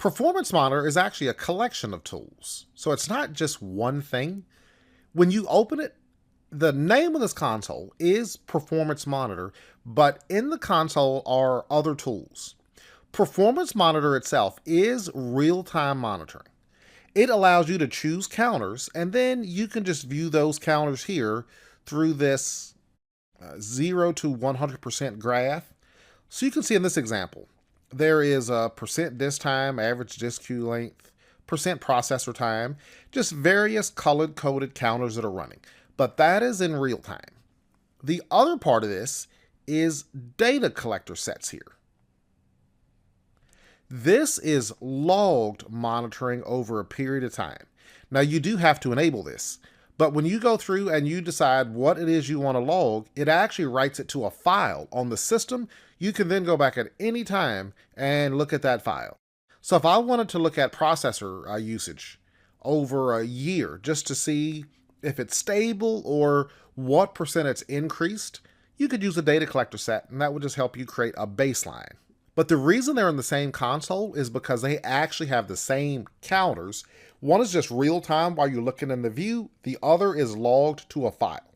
Performance Monitor is actually a collection of tools. So it's not just one thing. When you open it, the name of this console is Performance Monitor, but in the console are other tools. Performance Monitor itself is real-time monitoring. It allows you to choose counters, and then you can just view those counters here through this 0 to 100% graph. So you can see in this example, there is a percent disk time, average disk queue length, percent processor time, just various colored coded counters that are running. But that is in real time. The other part of this is data collector sets here. This is logged monitoring over a period of time. Now you do have to enable this, but when you go through and you decide what it is you want to log, it actually writes it to a file on the system. You can then go back at any time and look at that file. So if I wanted to look at processor usage over a year just to see if it's stable or what percent it's increased, you could use a data collector set, and that would just help you create a baseline. But the reason they're in the same console is because they actually have the same counters. One is just real time while you're looking in the view, the other is logged to a file.